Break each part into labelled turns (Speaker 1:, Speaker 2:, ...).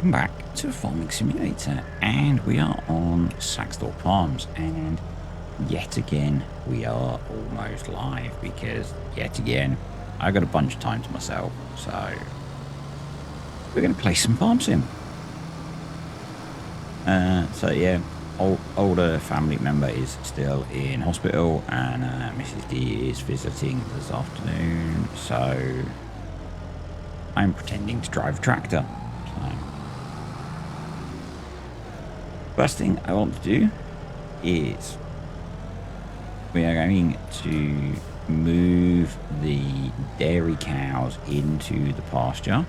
Speaker 1: Welcome back to Farming Simulator, and we are on Saxthorpe Farms, and yet again we are almost live because yet again I got a bunch of time to myself, so we're going to play some Farm Sim. So yeah, older family member is still in hospital, and Mrs. D is visiting this afternoon, so I'm pretending to drive a tractor. So first thing I want to do is we are going to move the dairy cows into the pasture.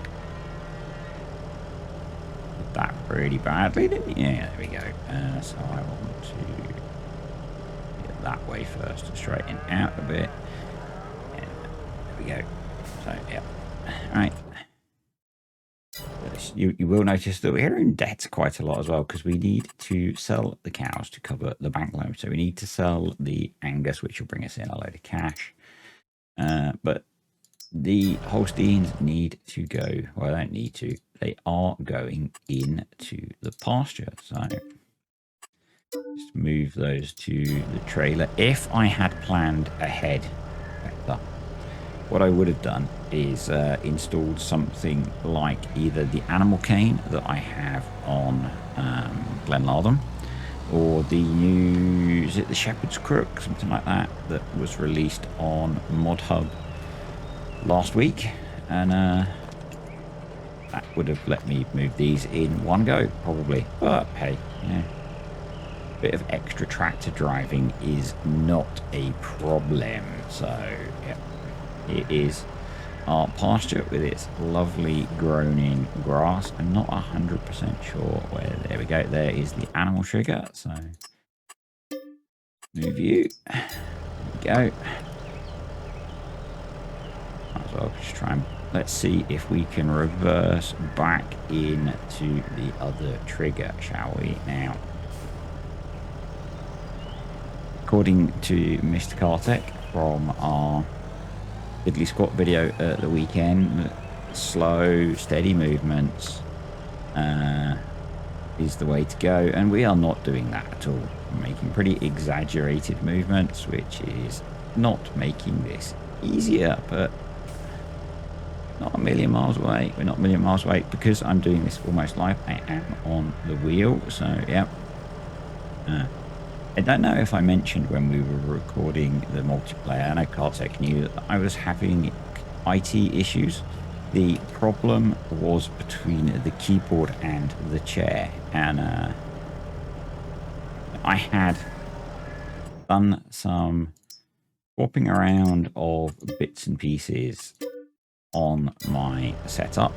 Speaker 1: Did that pretty badly, didn't you? Yeah, there we go. So I want to get that way first to straighten out a bit. And there we go. So, yeah. All right. You will notice that we're in debt quite a lot as well, because we need to sell the cows to cover the bank loan. So we need to sell the Angus, which will bring us in a load of cash. But the Holsteins need to go. Well, they don't need to. They are going into the pasture. So just move those to the trailer. If I had planned ahead better, what I would have done is installed something like either the animal cane that I have on Glenlartham, or the new, is it the Shepherd's Crook, something like that, that was released on Mod Hub last week, and that would have let me move these in one go probably. But hey, yeah, a bit of extra tractor driving is not a problem. So yeah, it is our pasture with its lovely grown-in grass. I'm not 100% sure where. There we go. There is the animal trigger. So move you. There we go. Might as well just try and let's see if we can reverse back into the other trigger, shall we? Now, according to Mr. Kartek from our Diddly Squat video at the weekend, slow, steady movements is the way to go, and we are not doing that at all. We're making pretty exaggerated movements, which is not making this easier, but not a million miles away. We're not a million miles away because I'm doing this almost live. I am on the wheel, so yeah. I don't know if I mentioned when we were recording the multiplayer, I know Kartek knew that I was having IT issues. The problem was between the keyboard and the chair, and I had done some swapping around of bits and pieces on my setup,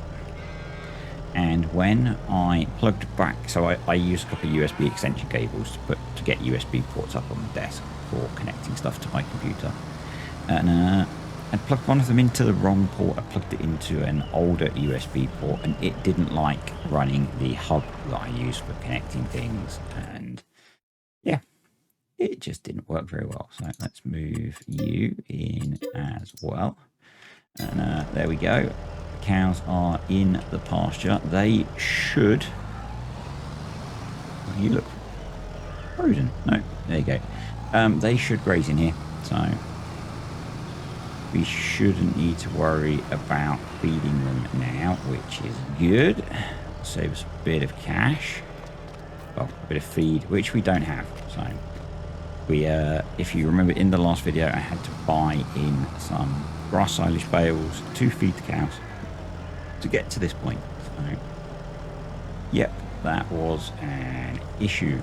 Speaker 1: and when I plugged back, so I used a couple of USB extension cables to get USB ports up on the desk for connecting stuff to my computer, and I plugged one of them into the wrong port. I plugged it into an older USB port, and it didn't like running the hub that I use for connecting things, and yeah, it just didn't work very well. So let's move you in as well, and there we go. Cows are in the pasture. They should. Oh, you look frozen. No, there you go. They should graze in here, so we shouldn't need to worry about feeding them now, which is good. Save us a bit of cash. Well, a bit of feed, which we don't have. So we, if you remember in the last video, I had to buy in some grass silage bales to feed the cows to get to this point. So, yep, that was an issue.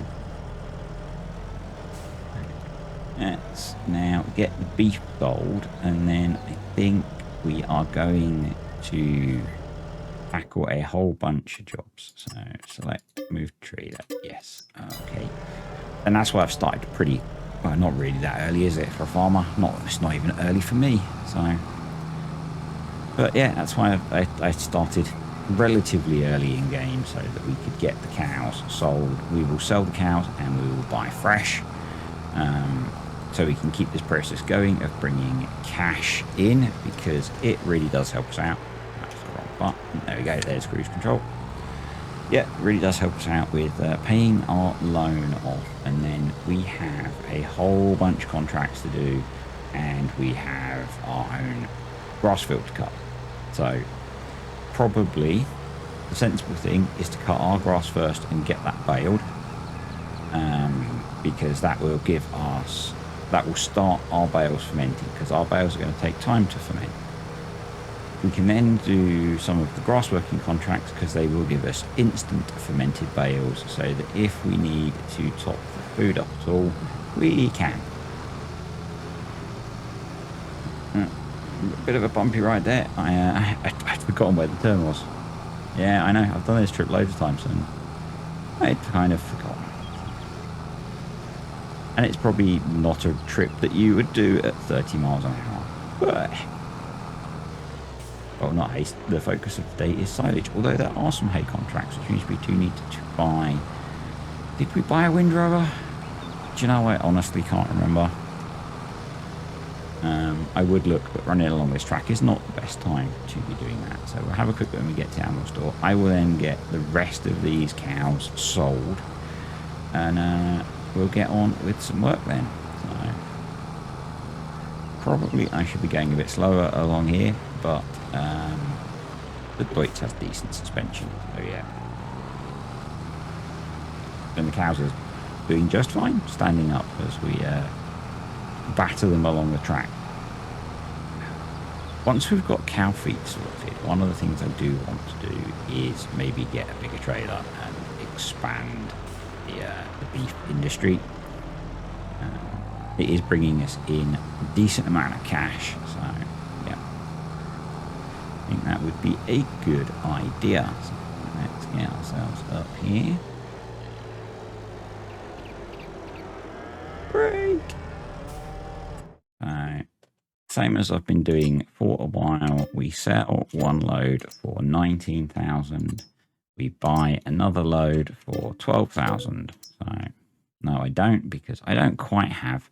Speaker 1: Let's now get the beef sold, and then I think we are going to tackle a whole bunch of jobs. So select move trailer. Yes, okay. And that's why I've started pretty, well, not really that early, is it, for a farmer? It's not even early for me. So, but yeah, that's why I started relatively early in game, so that we could get the cows sold. We will sell the cows and we will buy fresh, so we can keep this process going of bringing cash in, because it really does help us out. That's the wrong button. There we go. There's cruise control. yeah, it really does help us out with paying our loan off. And then we have a whole bunch of contracts to do, and we have our own grass field to cut. So probably the sensible thing is to cut our grass first and get that baled, because that will start our bales fermenting, because our bales are going to take time to ferment. We can then do some of the grass working contracts, because they will give us instant fermented bales, so that if we need to top the food up at all, we can. A bit of a bumpy ride there. I'd forgotten where the turn was. Yeah, I know. I've done this trip loads of times and I'd kind of forgotten. And it's probably not a trip that you would do at 30 miles an hour. But, well, not hay. The focus of the day is silage. Although there are some hay contracts, which means we do need to buy. Did we buy a windrower? Do you know, I honestly can't remember. I would look, but running along this track is not the best time to be doing that. So we'll have a quick look when we get to the animal store. I will then get the rest of these cows sold, and we'll get on with some work then. So probably I should be going a bit slower along here, but the Deutz has decent suspension, so yeah. And the cows are doing just fine, standing up as we batter them along the track. Once we've got cow feet sorted, one of the things I do want to do is maybe get a bigger trailer and expand the beef industry. It is bringing us in a decent amount of cash, so yeah, I think that would be a good idea. So let's get ourselves up here. Break. Same as I've been doing for a while, we sell one load for 19,000. We buy another load for 12,000. So no, I don't, because I don't quite have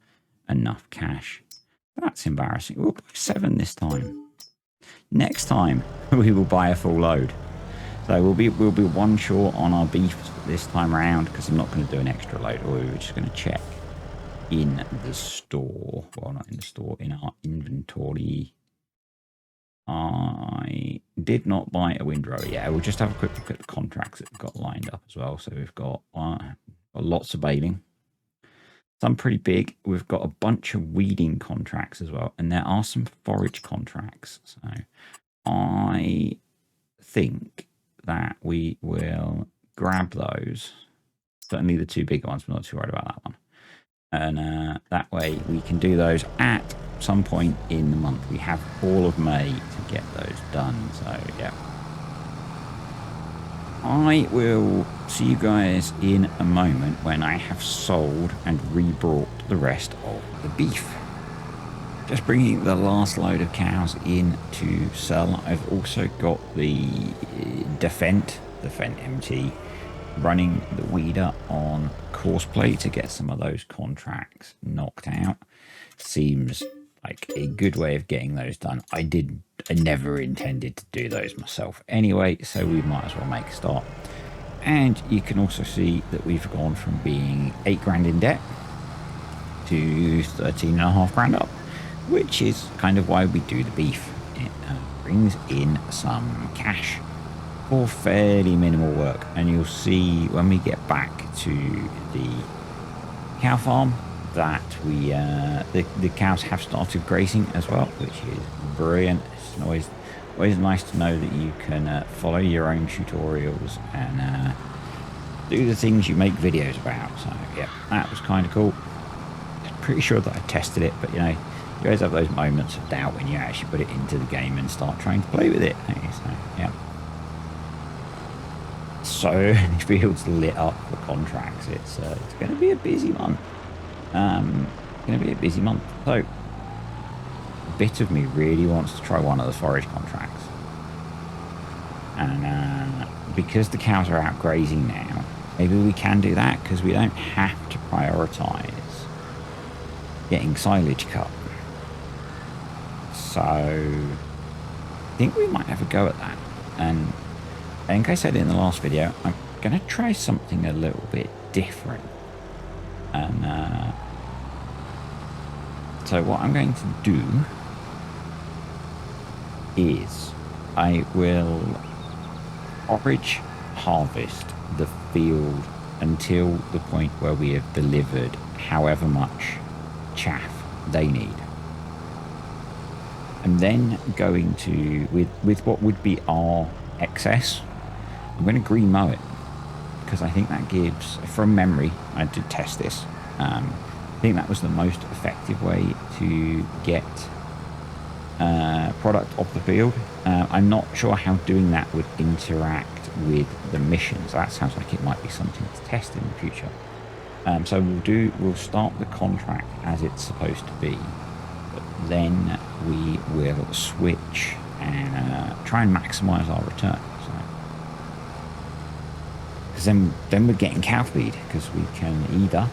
Speaker 1: enough cash. That's embarrassing. We'll buy 7 this time. Next time we will buy a full load. So we'll be one short on our beef this time around, because I'm not going to do an extra load, or we're just going to check in the store. Well, not in the store, in our inventory. I did not buy a windrower. Yeah, we'll just have a quick look at the contracts that we've got lined up as well. So we've got lots of baling, some pretty big. We've got a bunch of weeding contracts as well, and there are some forage contracts. So I think that we will grab those. Certainly the 2 big ones. I'm not too worried about that one. And that way we can do those at some point in the month. We have all of May to get those done. So yeah, I will see you guys in a moment when I have sold and rebrought the rest of the beef. Just bringing the last load of cows in to sell. I've also got the Defent MT running the weeder on courseplay to get some of those contracts knocked out. Seems like a good way of getting those done. I never intended to do those myself anyway, so we might as well make a start. And you can also see that we've gone from being 8 grand in debt to 13.5 grand up, which is kind of why we do the beef. It brings in some cash for fairly minimal work, and you'll see when we get back to the cow farm that we the cows have started grazing as well, which is brilliant. It's always nice to know that you can follow your own tutorials and do the things you make videos about. So yeah, that was kind of cool. Pretty sure that I tested it, but you know, you always have those moments of doubt when you actually put it into the game and start trying to play with it. So yeah, so many fields lit up for contracts. It's going to be a busy month. So a bit of me really wants to try one of the forage contracts, and because the cows are out grazing now, maybe we can do that, because we don't have to prioritize getting silage cut. So I think we might have a go at that. And I think I said it in the last video, I'm going to try something a little bit different. And so what I'm going to do is I will forage harvest the field until the point where we have delivered however much chaff they need. I'm then going to, with what would be our excess, I'm going to green mow it, because I think that gives, from memory, I did test this, I think that was the most effective way to get product off the field. I'm not sure how doing that would interact with the missions. That sounds like it might be something to test in the future. So we'll start the contract as it's supposed to be, but then we will switch and try and maximize our return. So, because then we're getting cow feed, because we can either,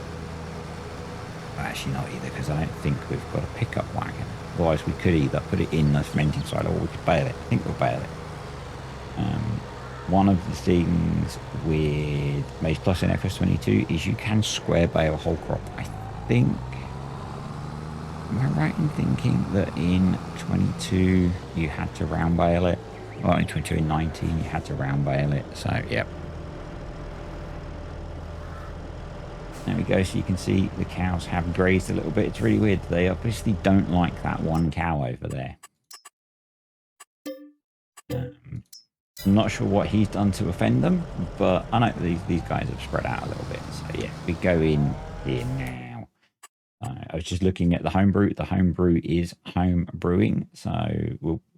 Speaker 1: well, actually not either, because I don't think we've got a pickup wagon. Otherwise we could either put it in the fermenting side, or we could bale it. I think we'll bale it. One of the things with Maize Plus in FS22 is you can square bale a whole crop. I think, am I right in thinking that in 22 you had to round bale it? Well, in 22 and 19 you had to round bale it. So, yep. There we go. So you can see the cows have grazed a little bit. It's really weird. They obviously don't like that one cow over there. I'm not sure what he's done to offend them, but I know these guys have spread out a little bit. So yeah, we go in here now. I was just looking at the homebrew. The homebrew is home brewing, so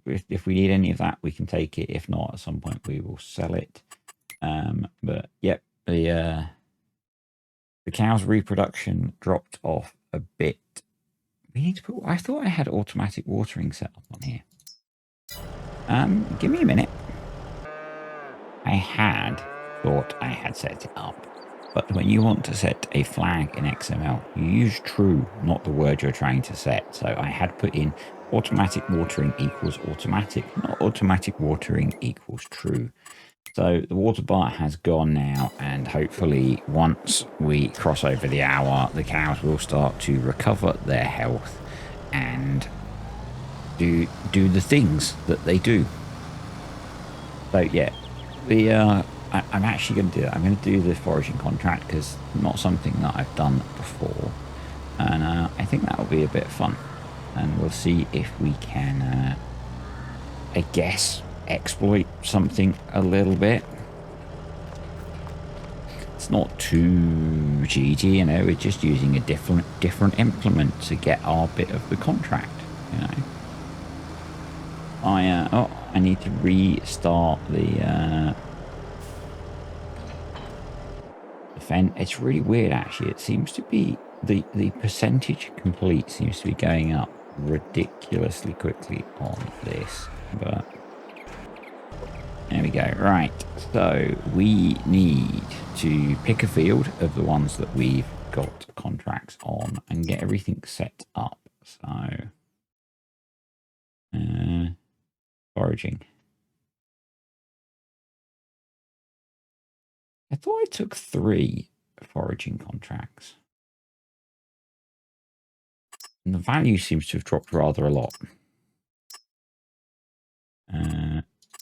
Speaker 1: if we need any of that, we can take it. If not, at some point we will sell it. But yep, the cow's reproduction dropped off a bit. We need to put. I thought I had automatic watering set up on here. Give me a minute. I had thought I had set it up, but when you want to set a flag in XML, you use true, not the word you're trying to set. So I had put in automatic watering equals automatic, not automatic watering equals true. So the water bar has gone now, and hopefully once we cross over the hour, the cows will start to recover their health and do the things that they do. So yeah. I'm actually going to do that. I'm going to do the foraging contract, because not something that I've done before, and I think that will be a bit of fun, and we'll see if we can I guess exploit something a little bit. It's not too cheaty, you know, we're just using a different implement to get our bit of the contract, you know. I need to restart the fence. It's really weird, actually. It seems to be the percentage complete seems to be going up ridiculously quickly on this, but there we go. Right, so we need to pick a field of the ones that we've got contracts on and get everything set up. So foraging. I thought I took 3 foraging contracts. And the value seems to have dropped rather a lot.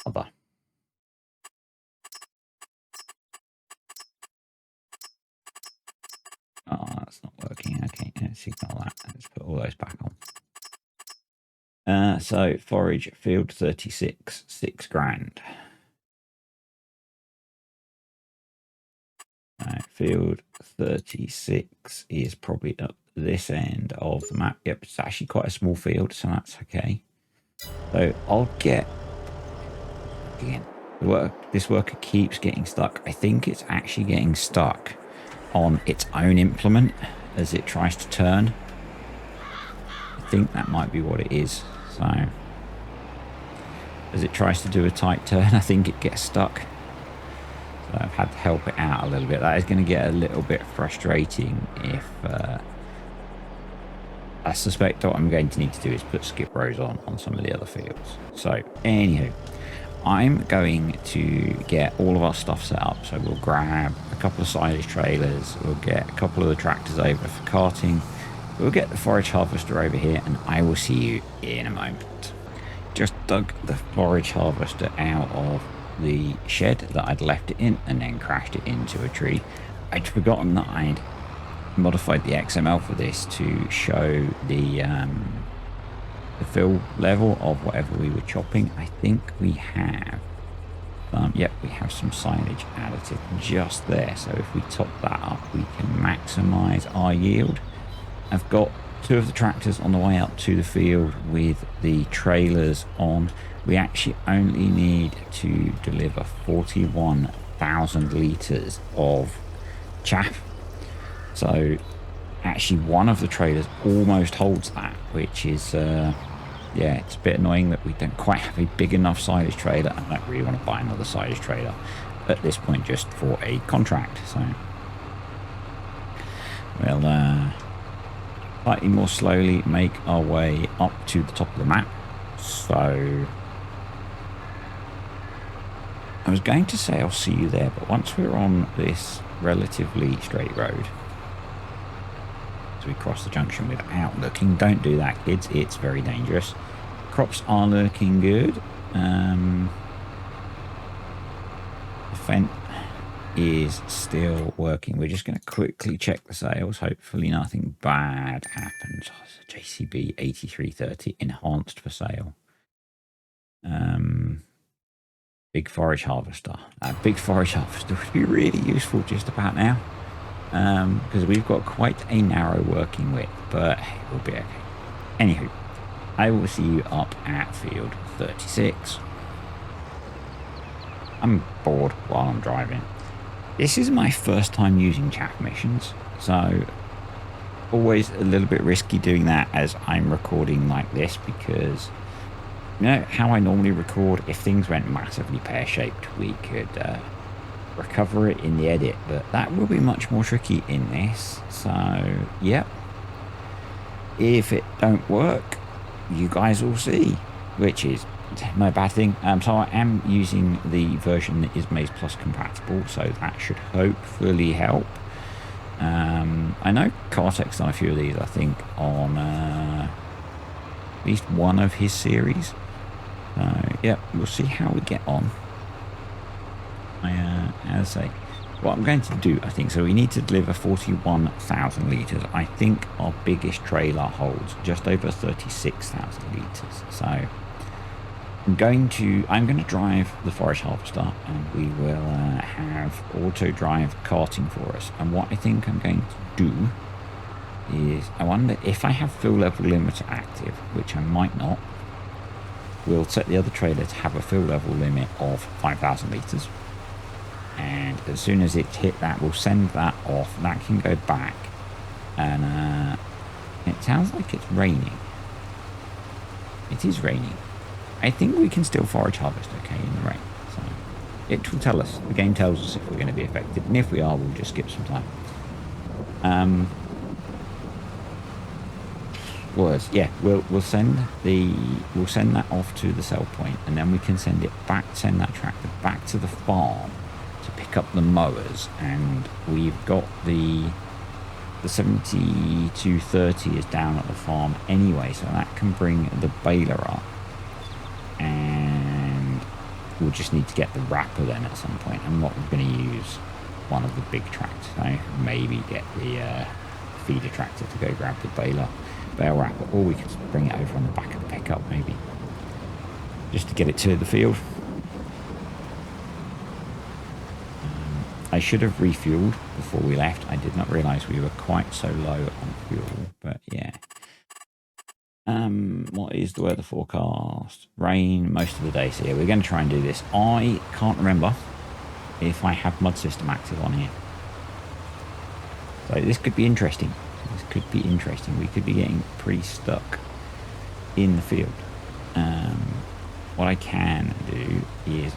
Speaker 1: Other. Oh, that's not working. Okay, let's ignore that. Let's put all those back on. So forage field 36, 6 grand. Field 36 is probably up this end of the map. Yep, it's actually quite a small field, so that's okay. So I'll get again. This worker keeps getting stuck. I think it's actually getting stuck on its own implement as it tries to turn. I think that might be what it is. So as it tries to do a tight turn, I think it gets stuck. So I've had to help it out a little bit. That is going to get a little bit frustrating if I suspect what I'm going to need to do is put skip rows on some of the other fields. So anywho, I'm going to get all of our stuff set up. So we'll grab a couple of silage trailers. We'll get a couple of the tractors over for carting. We'll get the forage harvester over here, and I will see you in a moment. Just dug the forage harvester out of the shed that I'd left it in and then crashed it into a tree. I'd forgotten that I'd modified the XML for this to show the fill level of whatever we were chopping. I think we have yep, we have some silage additive just there, so if we top that up we can maximize our yield. I've got 2 of the tractors on the way up to the field with the trailers on. We actually only need to deliver 41,000 litres of chaff, so actually one of the trailers almost holds that, which is yeah, it's a bit annoying that we don't quite have a big enough silage trailer. I don't really want to buy another silage trailer at this point just for a contract, so we'll slightly more slowly make our way up to the top of the map. So I was going to say I'll see you there, but once we're on this relatively straight road, so we cross the junction without looking. Don't do that, kids. It's very dangerous. Crops are looking good. The fence is still working. We're just going to quickly check the sales. Hopefully nothing bad happens. Oh, it's a JCB 8330 enhanced for sale. Big forage harvester. Big forage harvester would be really useful just about now, because we've got quite a narrow working width, but hey, we'll be okay. Anywho, I will see you up at field 36. I'm bored while I'm driving. This is my first time using chaff missions, so always a little bit risky doing that as I'm recording like this, because you know how I normally record, if things went massively pear-shaped we could recover it in the edit, but that will be much more tricky in this. So yep, if it don't work you guys will see, which is no bad thing. So I am using the version that is Maize Plus compatible, so that should hopefully help. I know Kartek's done a few of these, I think, on at least one of his series. Yeah, we'll see how we get on. As I say, what I'm going to do, I think, so we need to deliver 41,000 litres. I think our biggest trailer holds just over 36,000 litres. So I'm going to drive the forage harvester, and we will have auto drive carting for us. And what I think I'm going to do is, I wonder if I have fill level limiter active, which I might not. We'll set the other trailer to have a fill level limit of 5,000 litres. And as soon as it's hit that, we'll send that off. That can go back. And it sounds like it's raining. It is raining. I think we can still forage harvest okay in the rain. So it will tell us. The game tells us if we're going to be affected. And if we are, we'll just skip some time. Words. Yeah, we'll send that off to the sell point, and then we can send that tractor back to the farm to pick up the mowers. And we've got the 7230 is down at the farm anyway, so that can bring the baler up, and we'll just need to get the wrapper then at some point. I'm not going to use one of the big tractors. I maybe get the feeder tractor to go grab the bale wrapper, or we could bring it over on the back of the pickup maybe, just to get it to the field. I should have refueled before we left. I did not realise we were quite so low on fuel, but yeah. What is the weather forecast? Rain most of the day, so yeah, we're going to try and do this. I can't remember if I have mud system active on here, so this could be interesting. We could be getting pretty stuck in the field. What I can do is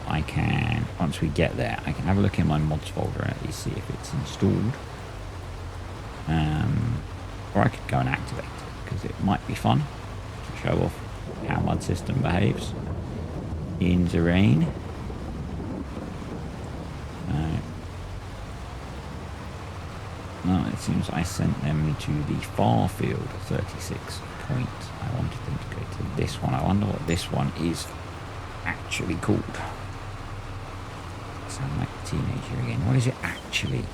Speaker 1: once we get there, I can have a look in my mods folder and at least see if it's installed. Or I could go and activate it, because it might be fun to show off how mud system behaves. in the rain. No, it seems I sent them to the far field 36 point. I wanted them to go to this one. I wonder what this one is actually called. I sound like a teenager again. What is it actually?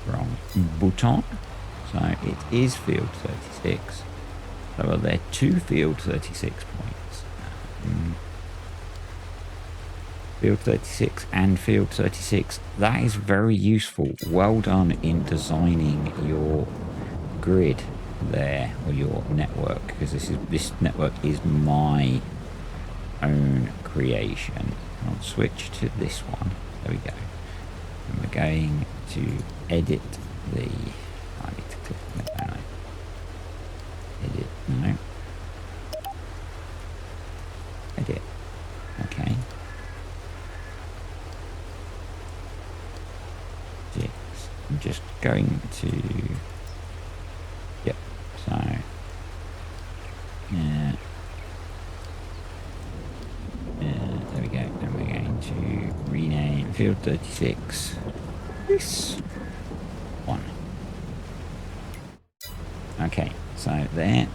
Speaker 1: Wrong. Bouton. So it is field 36. So are there 2 field 36 points? Field 36 and field 36. That is very useful. Well done in designing your grid there, or your network, because this network is my own creation. I'll switch to this one. There we go. And we're going to edit the... I need to click on it, don't I? Edit. No. Edit. Okay. I'm just going to... Yep. So... Yeah. There we go. And we're going to rename field 36 this one. Okay, so there.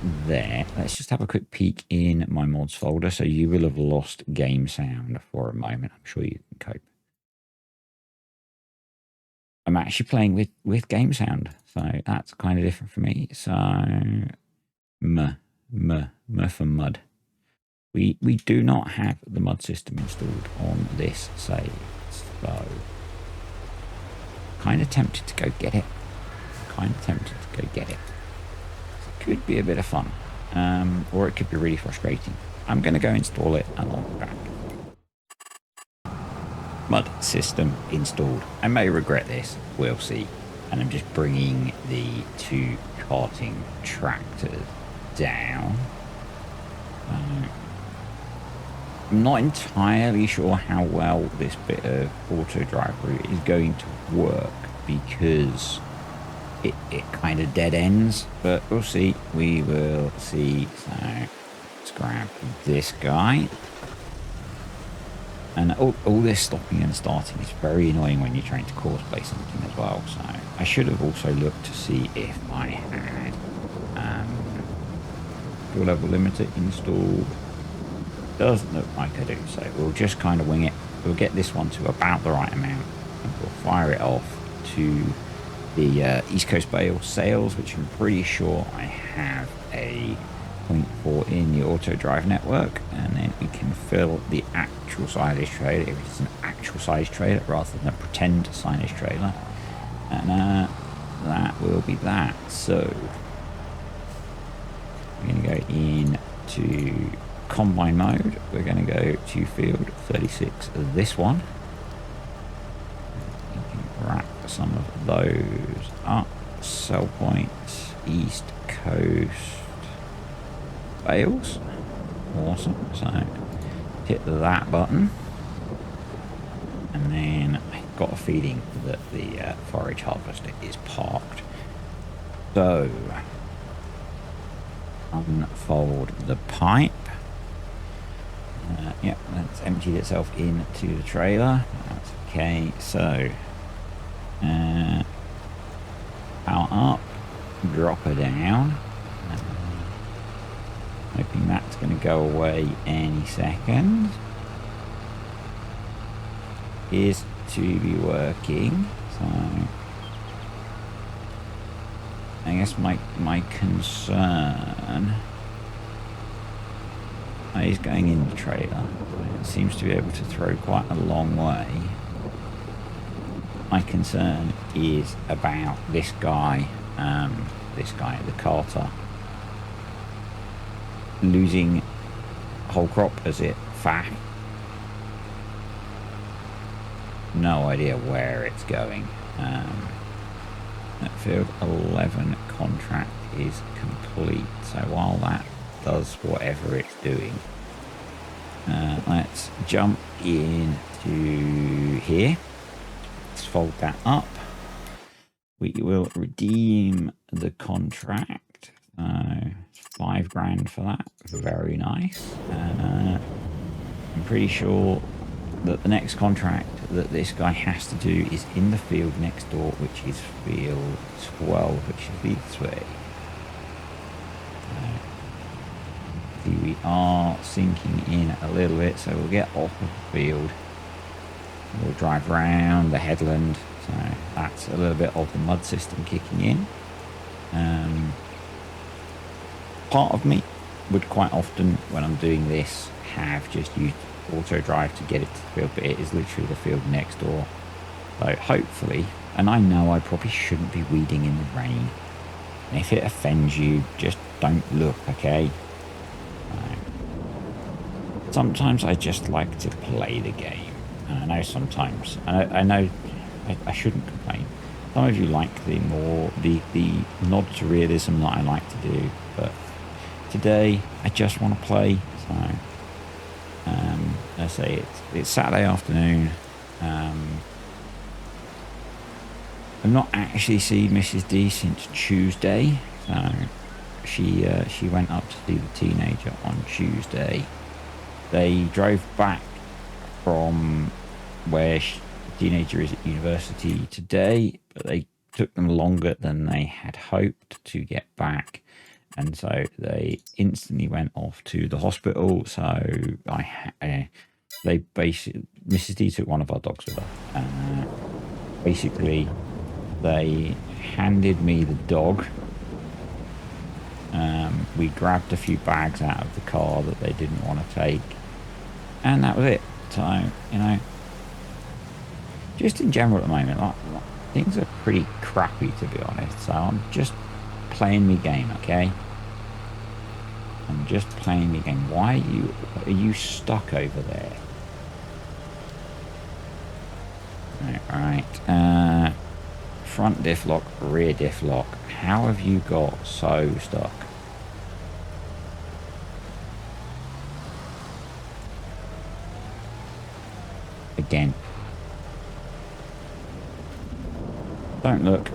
Speaker 1: Let's just have a quick peek in my mods folder. So you will have lost game sound for a moment. I'm sure you can cope. I'm actually playing with game sound, so that's kind of different for me. So, for mud. We do not have the mud system installed on this save, so kind of tempted to go get it. It could be a bit of fun, or it could be really frustrating. I'm going to go install it and I'll be back. Mud system installed. I may regret this, we'll see. And I'm just bringing the 2 carting tractors down. I'm not entirely sure how well this bit of auto drive route is going to work, because it kind of dead ends, but we'll see. We will see. So let's grab this guy. And all this stopping and starting is very annoying when you're trying to course-play something as well. So I should have also looked to see if I had fuel level limiter installed. Doesn't look like I do, so we'll just kind of wing it. We'll get this one to about the right amount, and we'll fire it off to the East Coast Bale sales, which I'm pretty sure I have a 0.4 in the auto drive network, and then we can fill the actual silage trailer if it's an actual size trailer rather than a pretend silage trailer, and that will be that. So we're going to go into combine mode. We're going to go to field 36, this one. You can wrap some of those up. Sell points, East Coast bales. Awesome. So hit that button, and then I've got a feeling that the forage harvester is parked. So unfold the pipe. Yep, that's emptied itself into the trailer. That's okay. So power up, drop her down. Hoping that's going to go away any second. Is to be working. So I guess my concern is going in the trailer. It seems to be able to throw quite a long way. My concern is about this guy, the carter, losing whole crop as it faff. No idea where it's going. That field 11 contract is complete, so while that does whatever it's doing, let's jump into here. Let's fold that up. We will redeem the contract. 5 grand for that. Very nice. And I'm pretty sure that the next contract that this guy has to do is in the field next door, which is field 12, which is field 3. We are sinking in a little bit, so we'll get off of the field. We'll drive round the headland, so that's a little bit of the mud system kicking in. Part of me would quite often, when I'm doing this, have just used auto drive to get it to the field, but it is literally the field next door. So hopefully, and I know I probably shouldn't be weeding in the rain. And if it offends you, just don't look, okay? Sometimes I just like to play the game. And I know sometimes, I know I shouldn't complain. Some of you like the nod to realism that I like to do, but today I just want to play. So I say it's Saturday afternoon. I've not actually seen Mrs. D since Tuesday. So she went up to see the teenager on Tuesday. They drove back from where the teenager is at university today, but they took them longer than they had hoped to get back, and so they instantly went off to the hospital. So they basically, Mrs. D took one of our dogs with her. Basically, they handed me the dog. We grabbed a few bags out of the car that they didn't want to take, and that was it. So, you know, just in general at the moment, like, things are pretty crappy, to be honest. So I'm just playing me game, okay? I'm just playing me game. Why are you stuck over there? Right. Front diff lock, rear diff lock. How have you got so stuck? Again. Don't look.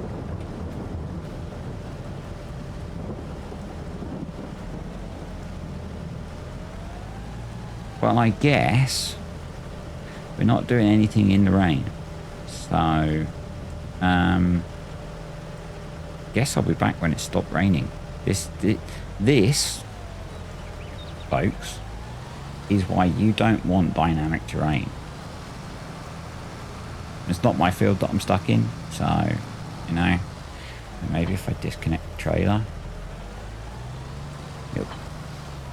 Speaker 1: Well, I guess we're not doing anything in the rain. So, guess I'll be back when it stopped raining. This, folks, is why you don't want dynamic terrain. It's not my field that I'm stuck in, so, you know, maybe if I disconnect the trailer.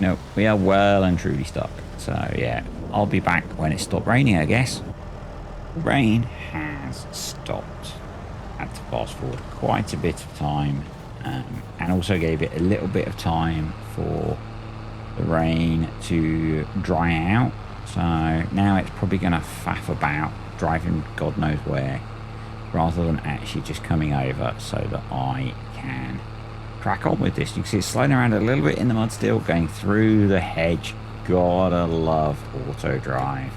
Speaker 1: Nope, we are well and truly stuck. So, yeah, I'll be back when it stopped raining, I guess. The rain has stopped. I had to fast forward quite a bit of time, and also gave it a little bit of time for the rain to dry out. So now it's probably going to faff about driving God knows where, rather than actually just coming over so that I can crack on with this. You can see it's sliding around a little bit in the mud still, going through the hedge. Gotta love auto drive.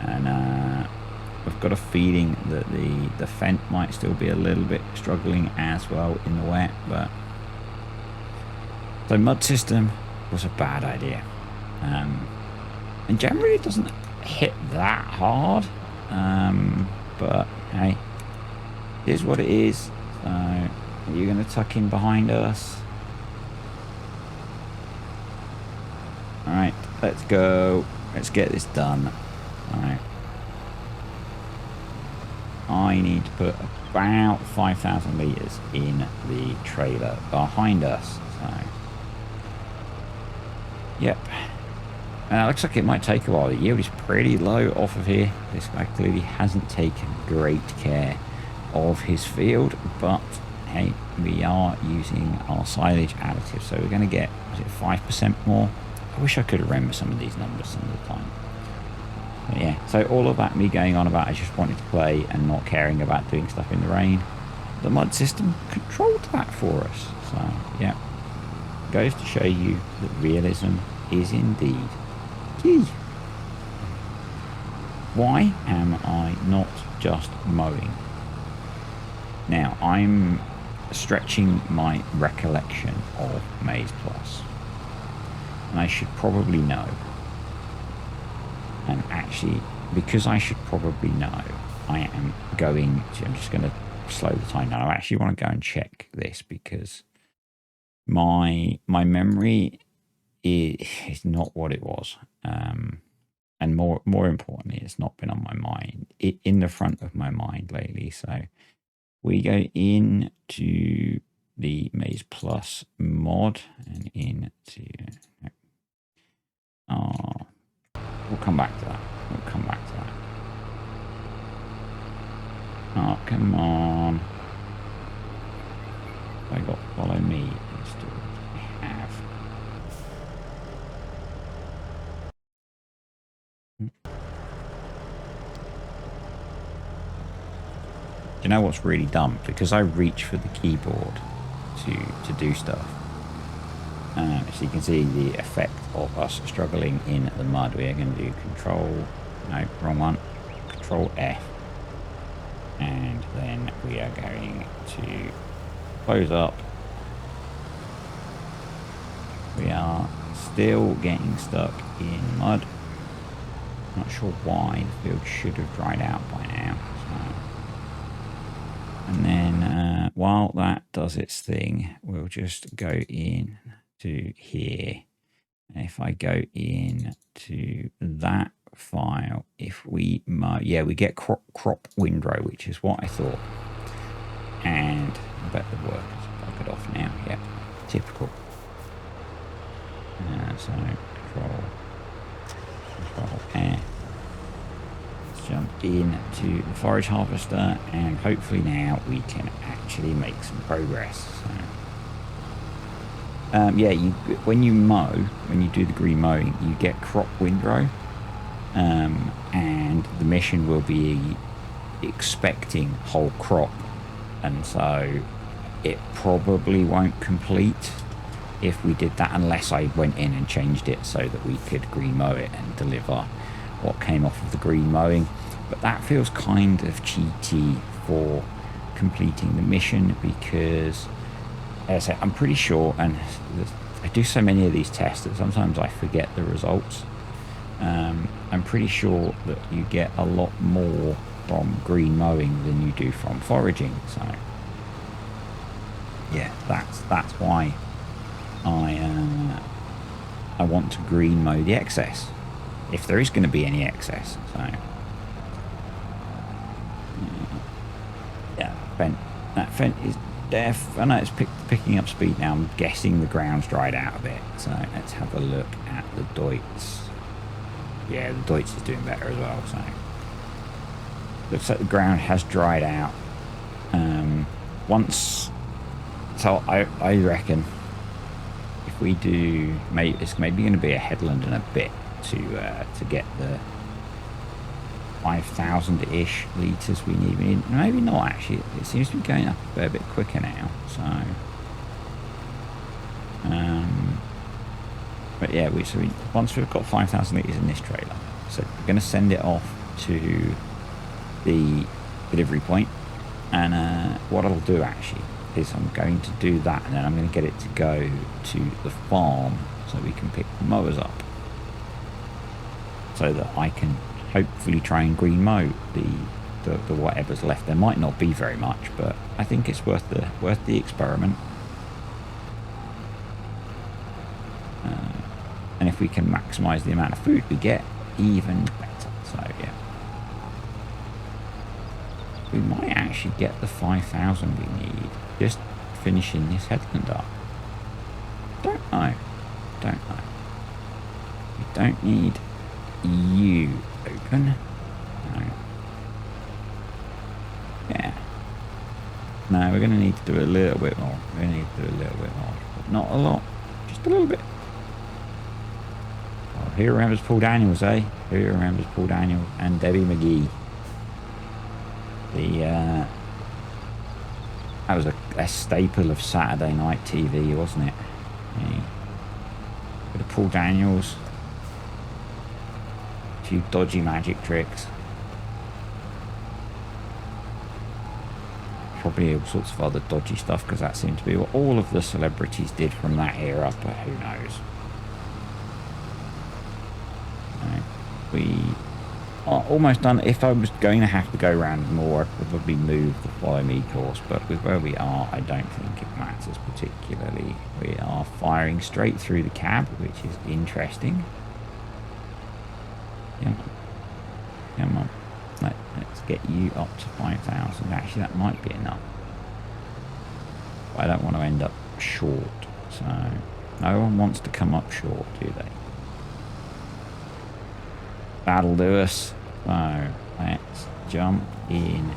Speaker 1: And I've got a feeling that the Fent might still be a little bit struggling as well in the wet, but so mud system was a bad idea. And generally it doesn't hit that hard, but hey, it is what it is. So you're going to tuck in behind us. All right, let's go. Let's get this done. All right. I need to put about 5,000 litres in the trailer behind us. So, yep. And it looks like it might take a while. The yield is pretty low off of here. This guy clearly hasn't taken great care of his field, but hey, we are using our silage additive, so we're going to get, is it 5% more? I wish I could remember some of these numbers some of the time. But yeah, so all of that me going on about I just wanted to play and not caring about doing stuff in the rain, the mud system controlled that for us. So yeah, goes to show you that realism is indeed key. Why am I not just mowing? Now, I'm stretching my recollection of Maize Plus. And I should probably know. And actually, because I should probably know, I am going to, I'm just going to slow the time down. I actually want to go and check this because my memory is not what it was. And more importantly, it's not been on my mind, in the front of my mind lately. So we go into the Maize Plus mod and into, we'll come back to that. We'll come back to that. Oh, come on. I got follow me installed. I have. Do you know what's really dumb? Because I reach for the keyboard to do stuff. So you can see the effect of us struggling in the mud. We are going to do wrong one, Control F. And then we are going to close up. We are still getting stuck in mud. Not sure why. The field should have dried out by now. So. And then while that does its thing, we'll just go in to here. And if I go in to that file, if we we get crop windrow, which is what I thought. And I bet the work is buggered off now. Yep, typical. So control air. Let's jump into the forage harvester, and hopefully now we can actually make some progress. So, when you do the green mowing, you get crop windrow, and the mission will be expecting whole crop, and so it probably won't complete if we did that, unless I went in and changed it so that we could green mow it and deliver what came off of the green mowing. But that feels kind of cheaty for completing the mission, because as I say, I'm pretty sure, and I do so many of these tests that sometimes I forget the results. I'm pretty sure that you get a lot more from green mowing than you do from foraging. So yeah, that's why I want to green mow the excess, if there is going to be any excess. So yeah, that fent is deaf. I know it's picking up speed now. I'm guessing the ground's dried out a bit. So let's have a look at the Deutz. Yeah, the Deutz is doing better as well. So looks like the ground has dried out. So I reckon if we do, it's maybe going to be a headland and a bit to get the 5,000-ish litres we need. Maybe not, actually. It seems to be going up a bit quicker now. So, but yeah, once we've got 5,000 litres in this trailer, so we're going to send it off to the delivery point. And what I'll do actually is I'm going to do that, and then I'm going to get it to go to the farm so we can pick the mowers up, so that I can hopefully try and green mow the whatever's left. There might not be very much, but I think it's worth the experiment. And if we can maximize the amount of food we get, even better. So yeah, we might actually get the 5,000 we need just finishing this headland up. Don't know. We don't need you open. No. Yeah. No, we're going to need to do a little bit more. But not a lot. Just a little bit. Oh, who remembers Paul Daniels, eh? Who remembers Paul Daniels and Debbie McGee? That was a staple of Saturday night TV, wasn't it? Yeah. Bit of Paul Daniels. A few dodgy magic tricks. probably all sorts of other dodgy stuff, because that seemed to be what all of the celebrities did from that era, but who knows. We are almost done. If I was going to have to go around more, I'd probably move the follow me course, but with where we are, I don't think it matters particularly. We are firing straight through the cab, which is interesting. Come on. Come on. Let's get you up to 5,000. Actually, that might be enough. But I don't want to end up short. So, no one wants to come up short, do they? That'll do us. So, let's jump in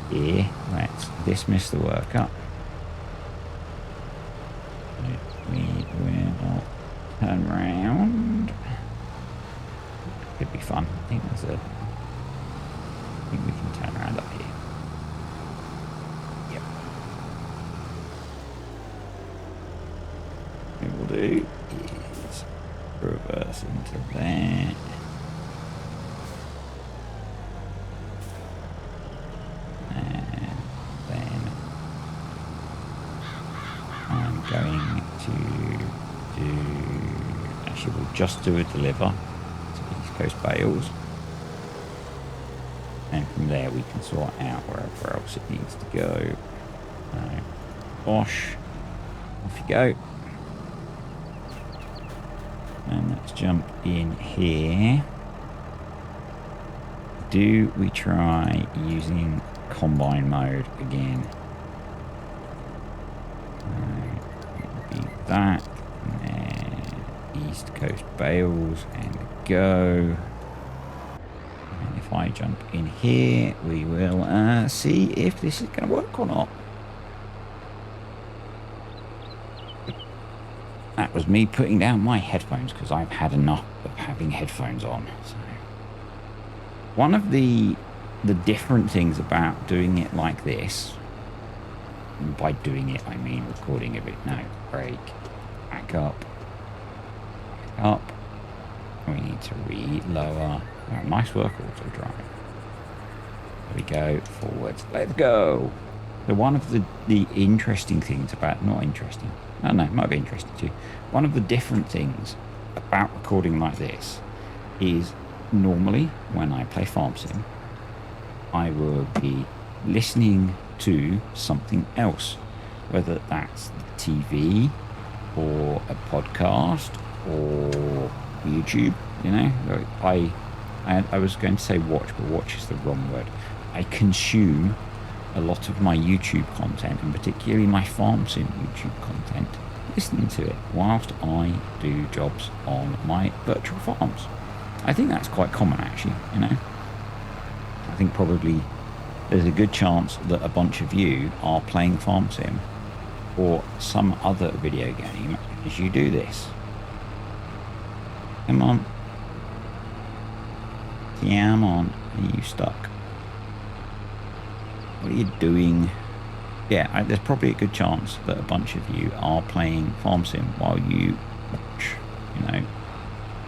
Speaker 1: here. Let's dismiss the worker. We will turn round. Could be fun. I think we can turn around up here. Yep. What we'll do is reverse into there. And then I'm going to do... Actually, we'll just do a deliver to the East Coast Bales. And from there we can sort out wherever else it needs to go. Bosh, off you go. And let's jump in here. Do we try using combine mode again? It'll be that. And then East Coast Bales and go. If I jump in here, we will see if this is going to work or not. That was me putting down my headphones because I've had enough of having headphones on. So, one of the different things about doing it like this, and by doing it I mean recording of it. No, break, back up. We need to lower. Oh, nice work, auto drive. There we go, forwards. Let's go. So one of the interesting things about, not interesting, I don't know, it might be interesting too. One of the different things about recording like this is normally when I play Farm Sim, I will be listening to something else, whether that's the TV or a podcast or YouTube, you know. I was going to say watch, but watch is the wrong word. I consume a lot of my YouTube content, and particularly my Farm Sim YouTube content, listening to it whilst I do jobs on my virtual farms. I think that's quite common, actually, you know. I think probably there's a good chance that a bunch of you are playing Farm Sim or some other video game as you do this. Come on. Come on. Are you stuck? What are you doing? Yeah, there's probably a good chance that a bunch of you are playing Farm Sim while you watch, you know,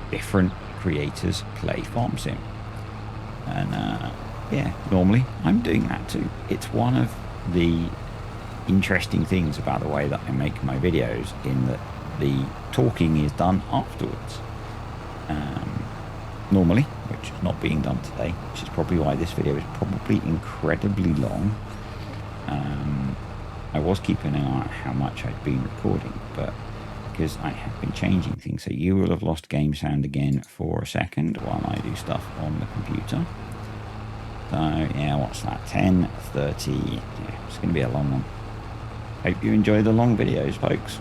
Speaker 1: different creators play Farm Sim. And yeah, normally I'm doing that too. It's one of the interesting things about the way that I make my videos, in that the talking is done afterwards. Normally, which is not being done today, which is probably why this video is probably incredibly long. I was keeping an eye on how much I'd been recording, but because I have been changing things, so you will have lost game sound again for a second while I do stuff on the computer. So yeah, what's that, 10, 30, yeah, it's going to be a long one. Hope you enjoy the long videos, folks.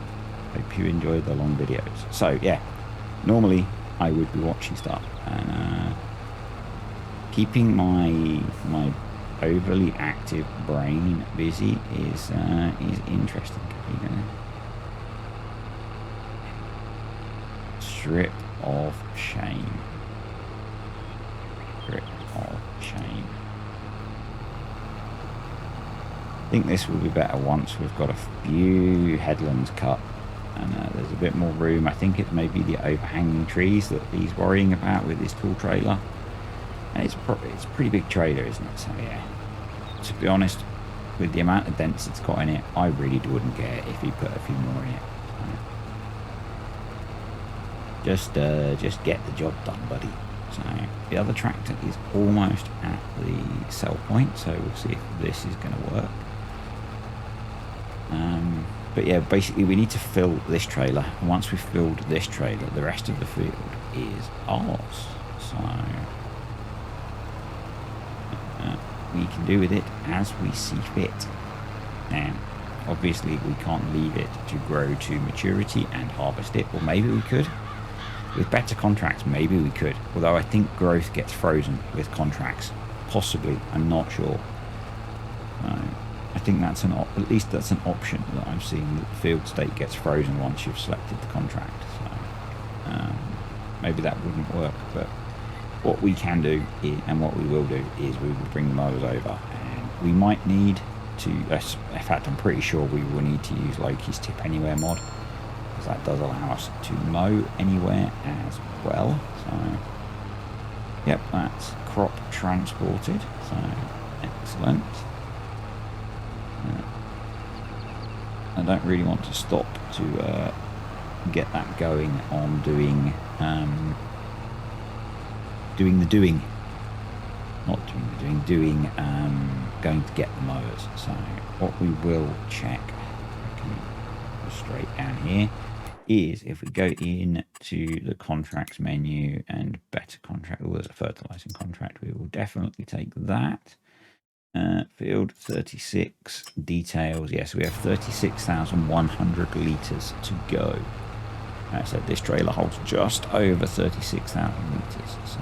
Speaker 1: Hope you enjoy the long videos. So yeah, normally I would be watching stuff, and keeping my overly active brain busy is interesting. You're gonna strip of shame. Strip of shame. I think this will be better once we've got a few headlands cut. And there's a bit more room. I think it may be the overhanging trees that he's worrying about with his tall trailer. And it's a pretty big trailer, isn't it? So yeah, to be honest, with the amount of dents it's got in it, I really wouldn't get it if he put a few more in it. Just get the job done, buddy. So the other tractor is almost at the sell point, so we'll see if this is going to work. But yeah, basically we need to fill this trailer. And once we've filled this trailer, the rest of the field is ours. So we can do with it as we see fit. Now, obviously we can't leave it to grow to maturity and harvest it, or maybe we could. With better contracts, maybe we could. Although I think growth gets frozen with contracts. Possibly, I'm not sure. I think that's at least that's an option that I'm seeing. That the field state gets frozen once you've selected the contract. So maybe that wouldn't work. But what we can do is, and what we will do is we will bring the mowers over, and we might need to. In fact, I'm pretty sure we will need to use Loki's Tip Anywhere mod, because that does allow us to mow anywhere as well. So yep, that's crop transported. So excellent. I don't really want to stop to get that going on doing going to get the mowers. So what we will check, I can go straight down here, is if we go in to the contracts menu and better contract, or there's a fertilizing contract, we will definitely take that. Field 36 details. Yes, we have 36,100 litres to go. As I said, this trailer holds just over 36,000 litres, so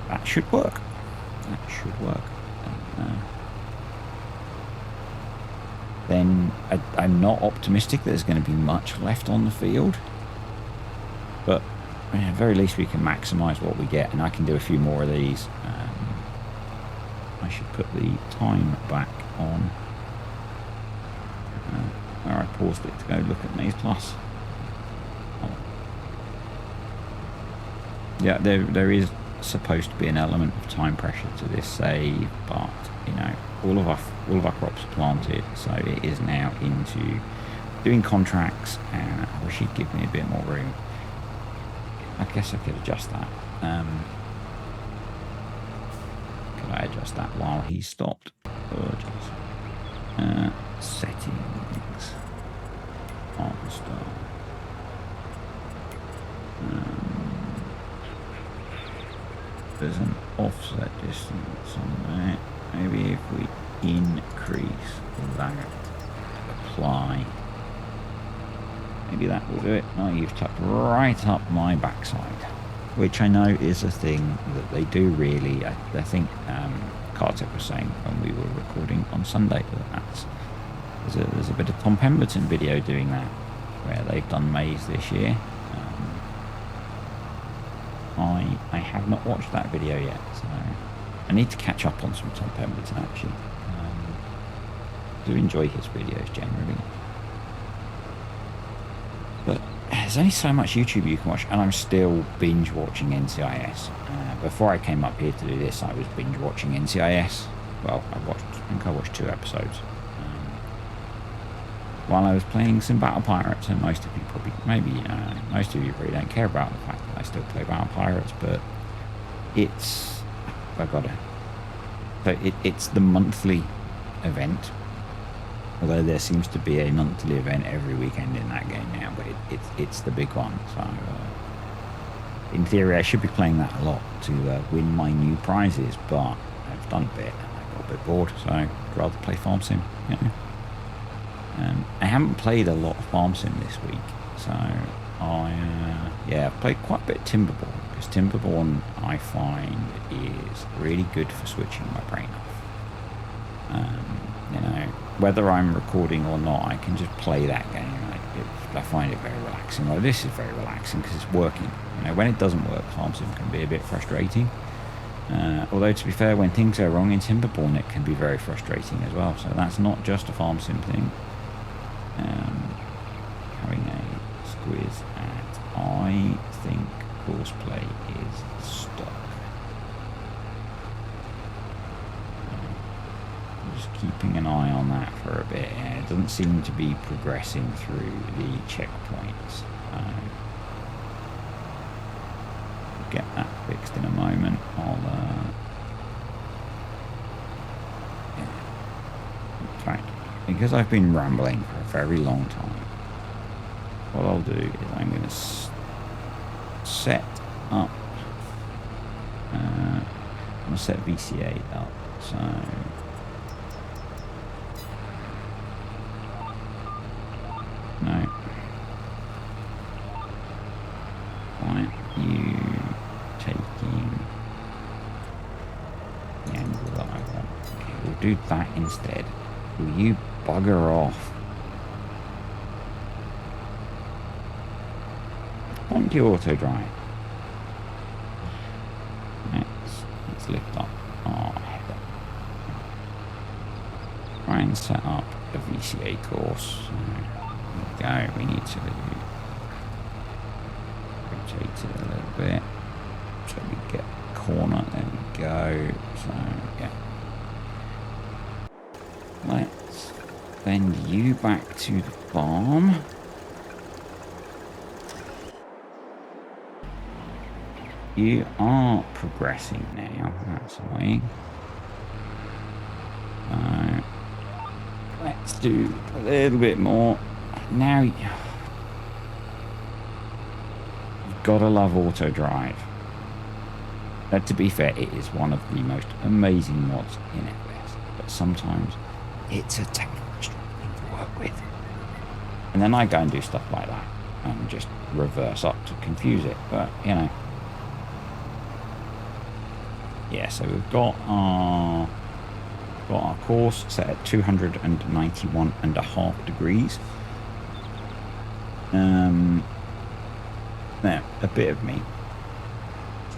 Speaker 1: that should work. That should work. Then I'm not optimistic that there's going to be much left on the field, but at the very least we can maximise what we get, and I can do a few more of these. I should put the time back on where I paused it to go look at Maze Plus. Oh. Yeah, there is supposed to be an element of time pressure to this save, but you know, all of our crops are planted, so it is now into doing contracts, and I wish he'd give me a bit more room. I guess I could adjust that. I adjust that while he stopped. Settings. Star. There's an offset distance on there. Maybe if we increase that, apply. Maybe that will do it. Oh, you've tucked right up my backside. Which I know is a thing that they do really. I think Kartik was saying when we were recording on Sunday that there's a bit of Tom Pemberton video doing that, where they've done maize this year. I have not watched that video yet, so I need to catch up on some Tom Pemberton actually. I do enjoy his videos generally. But there's only so much YouTube you can watch, and I'm still binge watching NCIS. Before I came up here to do this, I was binge watching NCIS. Well, I think I watched 2 episodes while I was playing some Battle Pirates. And most of you probably, most of you probably don't care about the fact that I still play Battle Pirates, but it's it's the monthly event. Although there seems to be a monthly event every weekend in that game now, but it's the big one. So in theory, I should be playing that a lot to win my new prizes. But I've done a bit, and I got a bit bored, so I'd rather play Farm Sim. You know? I haven't played a lot of Farm Sim this week, so I've played quite a bit of Timberborn, because Timberborn I find is really good for switching my brain off. You know, whether I'm recording or not, I can just play that game. I find it very relaxing. Well, this is very relaxing because it's working. You know, when it doesn't work, Farm Sim can be a bit frustrating. Although, to be fair, when things go wrong in Timberborn, it can be very frustrating as well. So that's not just a Farm Sim thing. Having a squiz at, I think Courseplay is stuck. I'm just keeping an eye on that for a bit. Yeah, it doesn't seem to be progressing through the checkpoints. Get that fixed in a moment. I'll yeah. In fact, because I've been rambling for a very long time, what I'll do is I'm going to set up. I'm going to set VCA up. So no. Right, you taking the angle that I want. Okay, we'll do that instead. Will you bugger off? Thank you, auto drive. Let's lift up our header. Try and set up a VCA course. So, there we go. We need to rotate it a little bit so we get a corner. There we go. So yeah, let's send you back to the farm. You are progressing now. That's annoying. So let's do a little bit more now. You've gotta love auto drive. To be fair, it is one of the most amazing mods in FPS, but sometimes it's a technical thing to work with. And then I go and do stuff like that and just reverse up to confuse it. But you know, yeah. So we've got our course set at 291.5 degrees. Now, a bit of me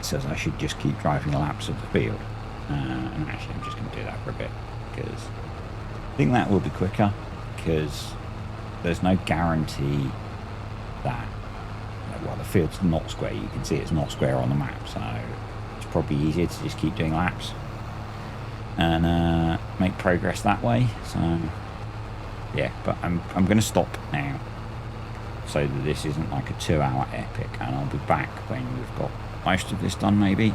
Speaker 1: says I should just keep driving laps of the field. And actually, I'm just going to do that for a bit because I think that will be quicker because there's no guarantee that, well, the field's not square. You can see it's not square on the map, so it's probably easier to just keep doing laps and make progress that way. So yeah, but I'm going to stop now so that this isn't like a 2-hour epic, and I'll be back when we've got most of this done, maybe.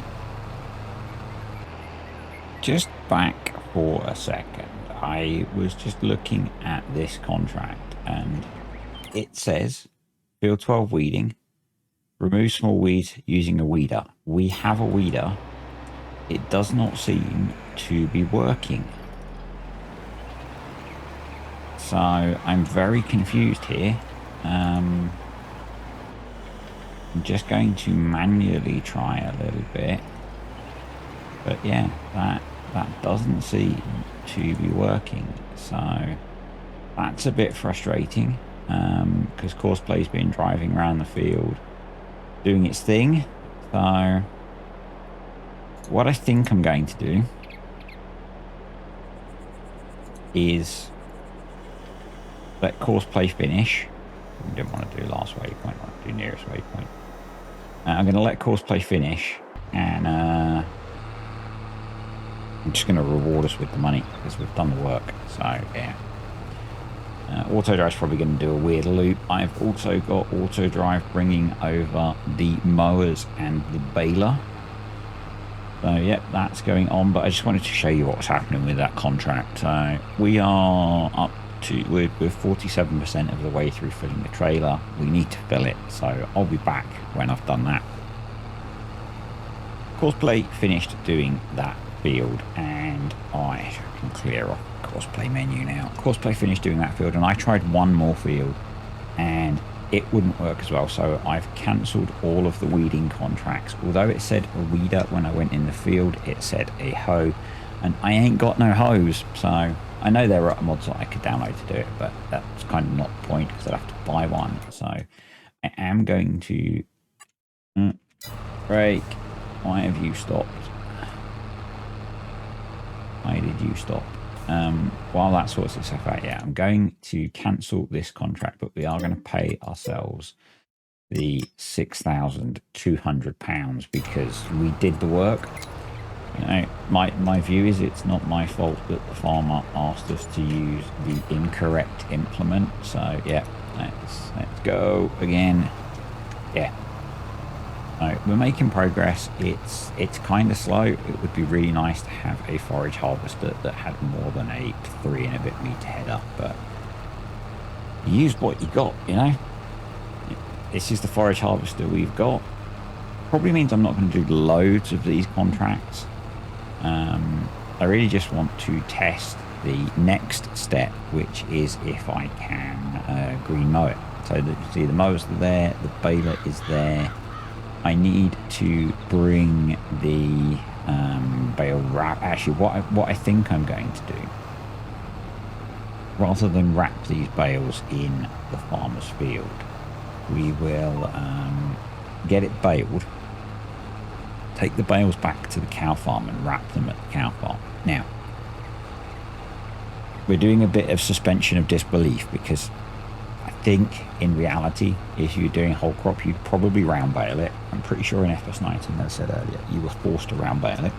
Speaker 1: Just back for a second. I was just looking at this contract and it says field 12 weeding, remove small weeds using a weeder. We have a weeder. It does not seem to be working. So I'm very confused here. I'm just going to manually try a little bit, but yeah, that doesn't seem to be working. So that's a bit frustrating because Coursplay's been driving around the field doing its thing. So what I think I'm going to do is let Courseplay finish. We don't want to do last waypoint, I want to do nearest waypoint. I'm going to let Courseplay finish, and I'm just going to reward us with the money because we've done the work. So yeah, auto drive's probably going to do a weird loop. I've also got auto drive bringing over the mowers and the baler. So yeah, that's going on. But I just wanted to show you what's happening with that contract. We are up to we're 47% of the way through filling the trailer. We need to fill it, so I'll be back when I've done that. Courseplay finished doing that field, and I can clear off Courseplay menu now. Courseplay finished doing that field, and I tried one more field and it wouldn't work as well, so I've cancelled all of the weeding contracts. Although it said a weeder when I went in the field, it said a hoe, and I ain't got no hoes. So I know there are mods that I could download to do it, but that's kind of not the point because I'd have to buy one. So I am going to break. Why have you stopped? Why did you stop? While that sorts itself out, yeah, I'm going to cancel this contract, but we are going to pay ourselves the £6,200 because we did the work. You know, my view is it's not my fault that the farmer asked us to use the incorrect implement. So yeah, let's go again. Yeah. We're making progress. It's kind of slow. It would be really nice to have a forage harvester that had more than a 3 and a bit meter header, but you used what you got, you know. This is the forage harvester we've got. Probably means I'm not going to do loads of these contracts. I really just want to test the next step, which is if I can green mow it. So that you see the mowers are there, the baler is there. I need to bring the bale wrap. Actually, what I think I'm going to do, rather than wrap these bales in the farmer's field, we will get it baled, take the bales back to the cow farm and wrap them at the cow farm. Now, we're doing a bit of suspension of disbelief because I think in reality, if you're doing whole crop, you'd probably round bale it. I'm pretty sure in FS19, as I said earlier, you were forced to round bale it.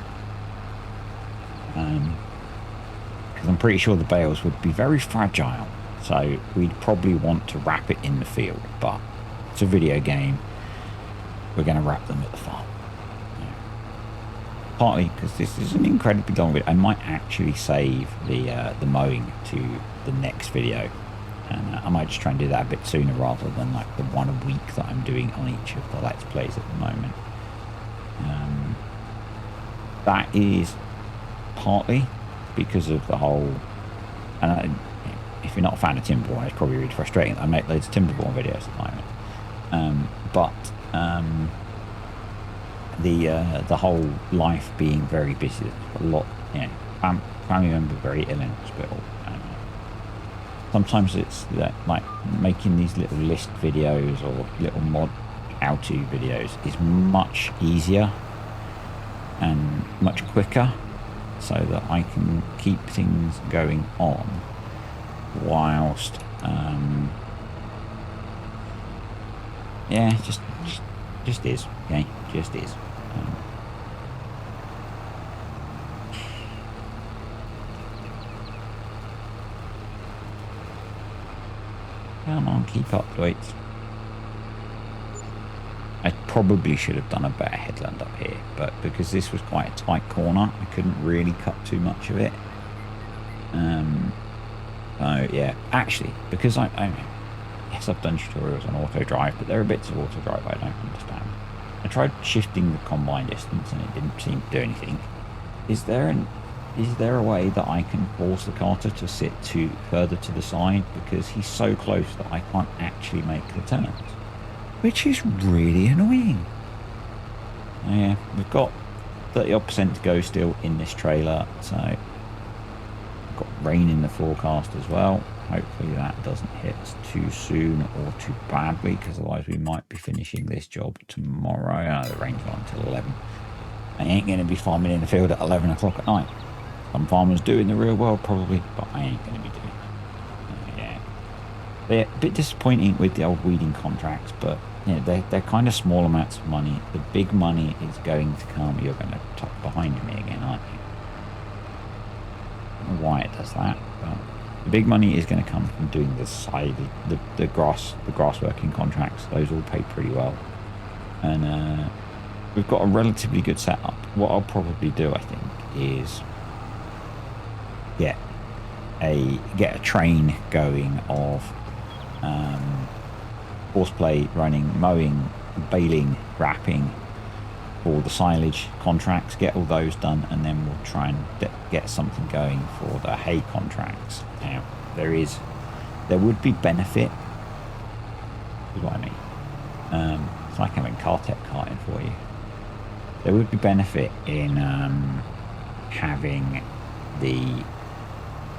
Speaker 1: Because I'm pretty sure the bales would be very fragile. So we'd probably want to wrap it in the field, but it's a video game. We're going to wrap them at the farm. Yeah. Partly because this is an incredibly long video. I might actually save the mowing to the next video. And I might just try and do that a bit sooner rather than like the one a week that I'm doing on each of the Let's Plays at the moment. That is partly because of the whole... And if you're not a fan of Timberborn, it's probably really frustrating. I make loads of Timberborn videos at the moment. The whole life being very busy, a lot, you know, family member very ill in hospital. Sometimes it's that, like, making these little list videos or little mod how-to videos is much easier and much quicker, so that I can keep things going on whilst yeah, just is, okay, just is. Come on, keep up, Dwight. I probably should have done a better headland up here, but because this was quite a tight corner, I couldn't really cut too much of it. So yeah, actually, because yes, I've done tutorials on auto drive, but there are bits of auto drive I don't understand. I tried shifting the combine distance and it didn't seem to do anything. Is there a way that I can force the carter to sit further to the side, because he's so close that I can't actually make the turns, which is really annoying. Yeah, we've got 30% to go still in this trailer, so we've got rain in the forecast as well. Hopefully that doesn't hit us too soon or too badly, because otherwise we might be finishing this job tomorrow. The rain's not until 11. I ain't going to be farming in the field at 11 o'clock at night. Some farmers do in the real world probably, but I ain't going to be doing it. Yeah. They're a bit disappointing with the old weeding contracts, but you know, they're kind of small amounts of money. The big money is going to come. You're going to tuck behind me again, aren't you? I don't know why it does that, but the big money is going to come from doing the side, the grass working contracts. Those all pay pretty well, and we've got a relatively good setup. What I'll probably do, I think, is get a train going of horseplay running, mowing, baling, wrapping, all the silage contracts, get all those done, and then we'll try and get something going for the hay contracts. Now, there would be benefit, is what I mean. It's like having Cartec carting for you. There would be benefit in having the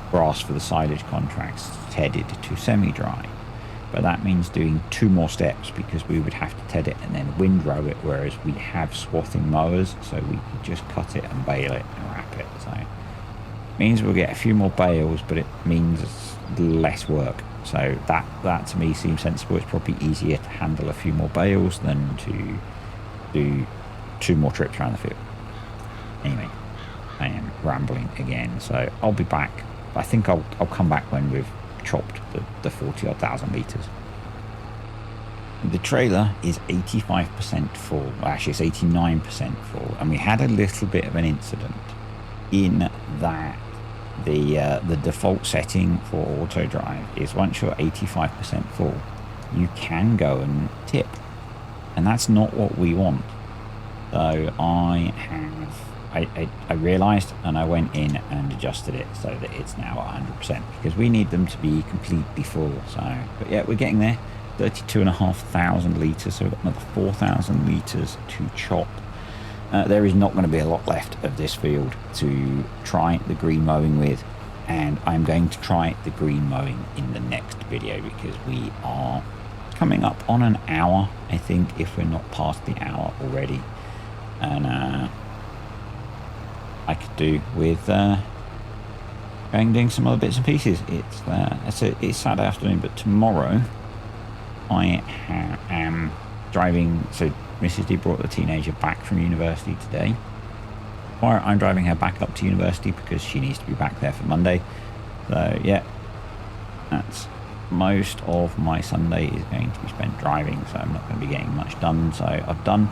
Speaker 1: grass for the silage contracts tedded to semi-dry, but that means doing 2 more steps, because we would have to ted it and then windrow it, whereas we have swathing mowers, so we could just cut it and bale it and wrap it. So it means we'll get a few more bales, but it means less work. So that to me seems sensible. It's probably easier to handle a few more bales than to do 2 more trips around the field. Anyway, I am rambling again. So I'll be back. I think I'll come back when we've chopped the 40-odd thousand litres. The trailer is 85% full. Well, actually, it's 89% full. And we had a little bit of an incident in that the default setting for auto drive is once you're 85% full, you can go and tip. And that's not what we want. So I realised, and I went in and adjusted it so that it's now at 100%, because we need them to be completely full. So, but yeah, we're getting there. 32,500 litres, so we've got another 4,000 litres to chop. There is not going to be a lot left of this field to try the green mowing with, and I'm going to try the green mowing in the next video, because we are coming up on an hour, I think, if we're not past the hour already. And I could do with doing some other bits and pieces. It's Saturday afternoon, but tomorrow I am driving. So Mrs. D brought the teenager back from university today. Tomorrow I'm driving her back up to university because she needs to be back there for Monday. So yeah, that's most of my Sunday is going to be spent driving, so I'm not going to be getting much done. So I've done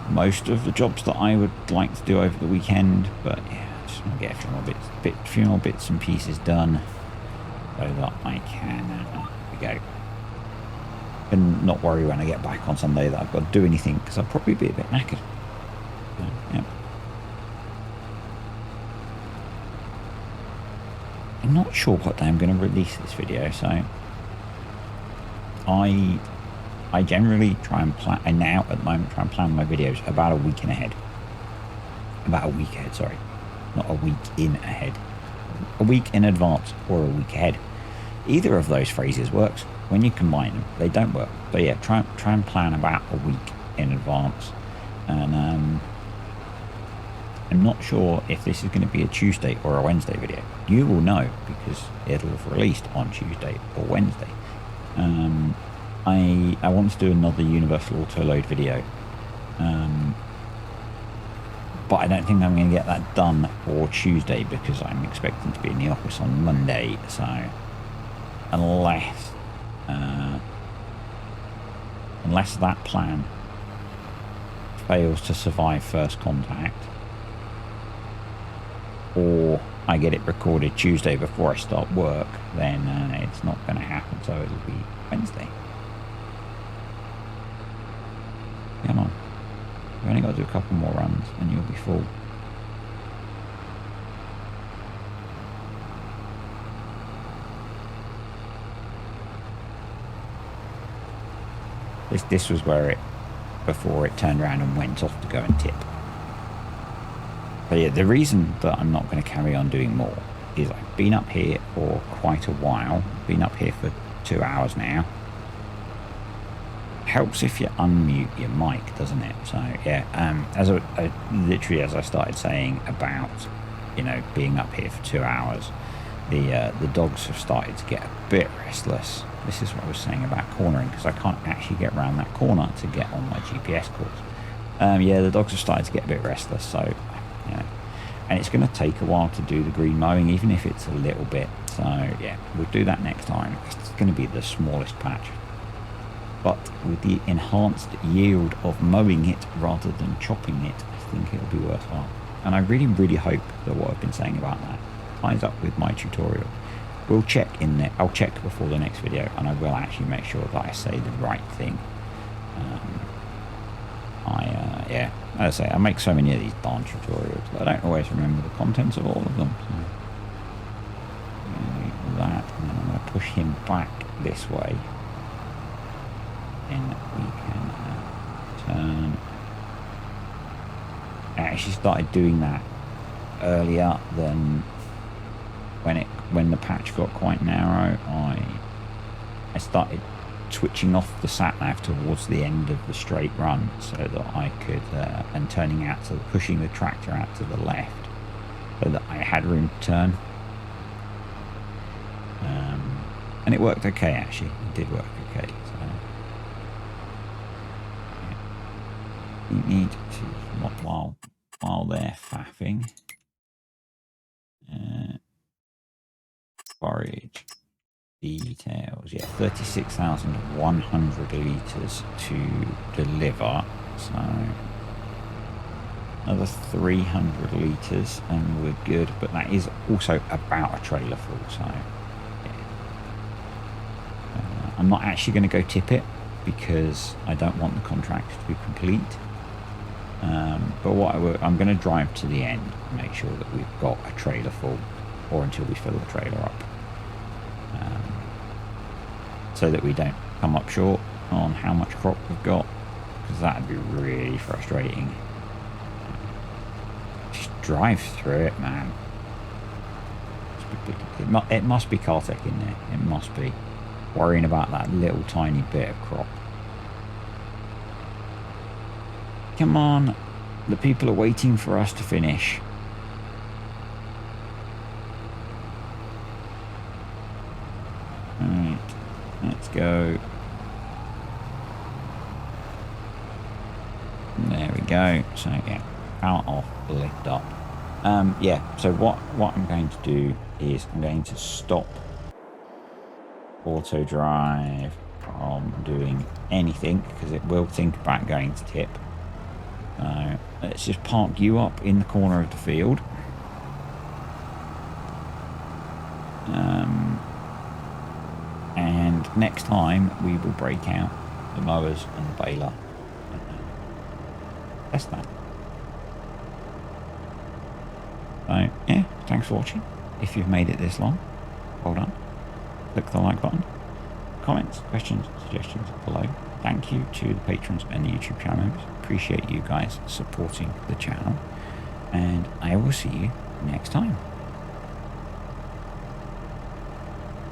Speaker 1: most of the jobs that I would like to do over the weekend, but yeah, I just want to get a few more bits and pieces done so that I can go and not worry when I get back on Sunday that I've got to do anything, because I'll probably be a bit knackered. So, yeah. I'm not sure what day I'm going to release this video, so I generally try and plan, and now at the moment try and plan my videos about a week ahead. About a week ahead, sorry. Not a week in ahead. A week in advance or a week ahead. Either of those phrases works. When you combine them, they don't work. But yeah, try and plan about a week in advance. And I'm not sure if this is going to be a Tuesday or a Wednesday video. You will know because it'll have released on Tuesday or Wednesday. I want to do another Universal Auto Load video, but I don't think I'm going to get that done for Tuesday because I'm expecting to be in the office on Monday. So unless that plan fails to survive first contact, or I get it recorded Tuesday before I start work, then it's not going to happen. So it'll be Wednesday. Come on. We've only got to do a couple more runs and you'll be full. This was where it, before it turned around and went off to go and tip. But yeah, the reason that I'm not going to carry on doing more is I've been up here for quite a while. Been up here for 2 hours now. Helps if you unmute your mic, doesn't it? So yeah, as I started saying about, you know, being up here for 2 hours, the dogs have started to get a bit restless. This is what I was saying about cornering, because I can't actually get around that corner to get on my GPS course. Yeah, the dogs have started to get a bit restless, so you know, and it's going to take a while to do the green mowing, even if it's a little bit. So yeah, we'll do that next time. It's going to be the smallest patch, but with the enhanced yield of mowing it rather than chopping it, I think it'll be worthwhile. And I really, really hope that what I've been saying about that ties up with my tutorial. We'll check in there. I'll check before the next video, and I will actually make sure that I say the right thing. Yeah, as I say, I make so many of these barn tutorials that I don't always remember the contents of all of them. So that, and then I'm going to push him back this way. Then we can turn. I actually started doing that earlier than when the patch got quite narrow. I started switching off the sat nav towards the end of the straight run so that I could and turning out to pushing the tractor out to the left so that I had room to turn, and it worked okay. Actually, it did work okay. So yeah. You need to, while they're faffing, Forage details. Yeah, 36,100 litres to deliver. So another 300 litres and we're good. But that is also about a trailer full. So yeah. I'm not actually going to go tip it because I don't want the contract to be complete. But what I'm going to drive to the end and make sure that we've got a trailer full, or until we fill the trailer up, so that we don't come up short on how much crop we've got, because that would be really frustrating. Just drive through it, man. It must be Cartec in there. It must be. Worrying about that little tiny bit of crop. Come on. The people are waiting for us to finish. Alright. Let's go. There we go. So yeah, out off, lift up. Yeah, so what I'm going to do is I'm going to stop auto drive from doing anything, because it will think about going to tip. So let's just park you up in the corner of the field. And next time we will break out the mowers and the baler. Test that. So yeah, thanks for watching. If you've made it this long, well done. Click the like button. Comments, questions, suggestions below. Thank you to the patrons and the YouTube channel members. Appreciate you guys supporting the channel. And I will see you next time.